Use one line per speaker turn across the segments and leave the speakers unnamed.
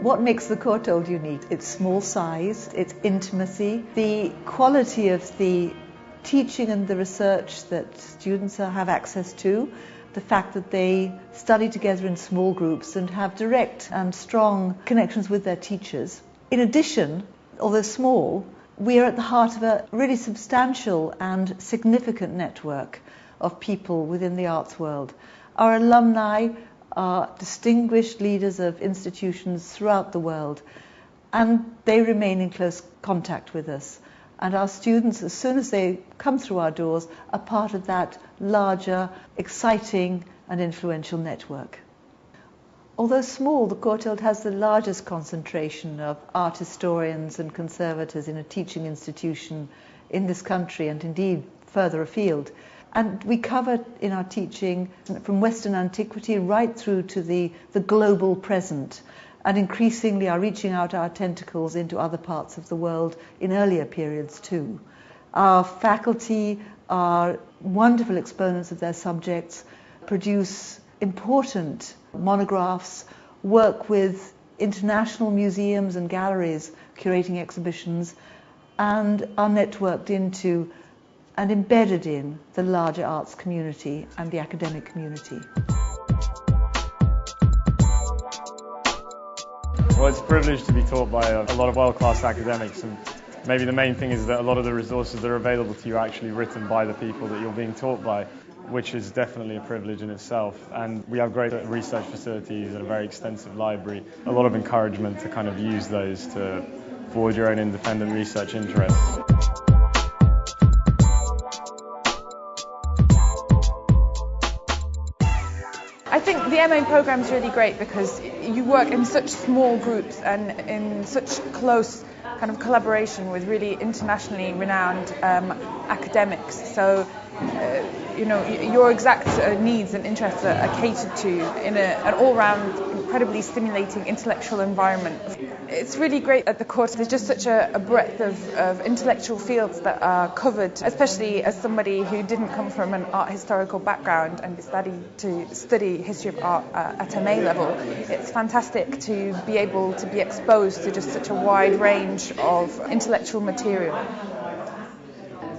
What makes the Courtauld unique? Its small size, its intimacy, the quality of the teaching and the research that students have access to, the fact that they study together in small groups and have direct and strong connections with their teachers. In addition, although small, we are at the heart of a really substantial and significant network of people within the arts world. Our alumni are distinguished leaders of institutions throughout the world, and they remain in close contact with us. And our students, as soon as they come through our doors, are part of that larger, exciting and influential network. Although small, the Courtauld has the largest concentration of art historians and conservators in a teaching institution in this country, and indeed further afield. And we cover in our teaching from Western antiquity right through to the global present, and increasingly are reaching out our tentacles into other parts of the world in earlier periods too. Our faculty are wonderful exponents of their subjects, produce important monographs, work with international museums and galleries curating exhibitions, and are networked into and embedded in the larger arts community and the academic community.
Well, it's a privilege to be taught by a lot of world-class academics, and maybe the main thing is that a lot of the resources that are available to you are actually written by the people that you're being taught by, which is definitely a privilege in itself. And we have great research facilities and a very extensive library, a lot of encouragement to kind of use those to forward your own independent research interests.
I think the MA program is really great because you work in such small groups and in such close kind of collaboration with really internationally renowned academics. So, your exact needs and interests are catered to in an all-round, incredibly stimulating intellectual environment. It's really great at the course. There's just such a breadth of intellectual fields that are covered, especially as somebody who didn't come from an art historical background and study history of art at MA level. It's fantastic to be able to be exposed to just such a wide range of intellectual material.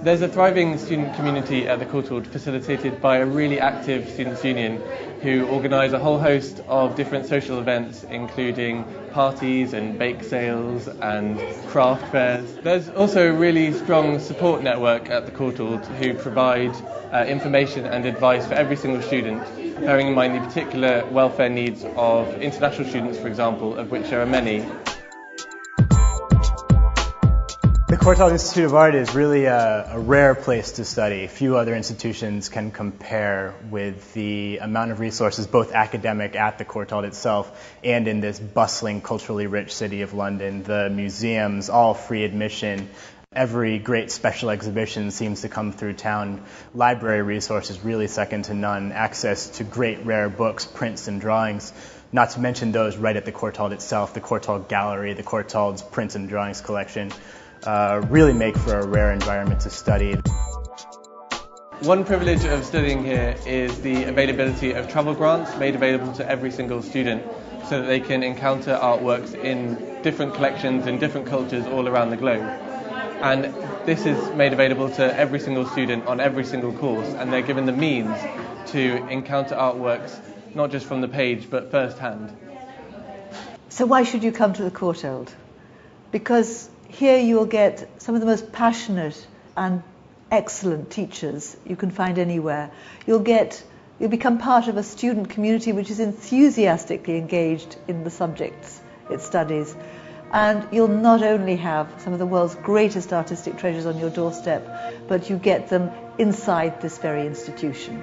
There's a thriving student community at the Courtauld, facilitated by a really active students' union who organise a whole host of different social events, including parties and bake sales and craft fairs. There's also a really strong support network at the Courtauld who provide information and advice for every single student, bearing in mind the particular welfare needs of international students, for example, of which there are many.
The Courtauld Institute of Art is really a rare place to study. Few other institutions can compare with the amount of resources, both academic at the Courtauld itself and in this bustling, culturally rich city of London. The museums, all free admission. Every great special exhibition seems to come through town. Library resources really second to none. Access to great rare books, prints and drawings. Not to mention those right at the Courtauld itself, the Courtauld Gallery, the Courtauld's prints and drawings collection. Really make for a rare environment to study.
One privilege of studying here is the availability of travel grants made available to every single student so that they can encounter artworks in different collections in different cultures all around the globe. And this is made available to every single student on every single course, and they're given the means to encounter artworks not just from the page but firsthand.
So why should you come to the Courtauld? Because here you will get some of the most passionate and excellent teachers you can find anywhere. You'll become part of a student community which is enthusiastically engaged in the subjects it studies. And you'll not only have some of the world's greatest artistic treasures on your doorstep, but you get them inside this very institution.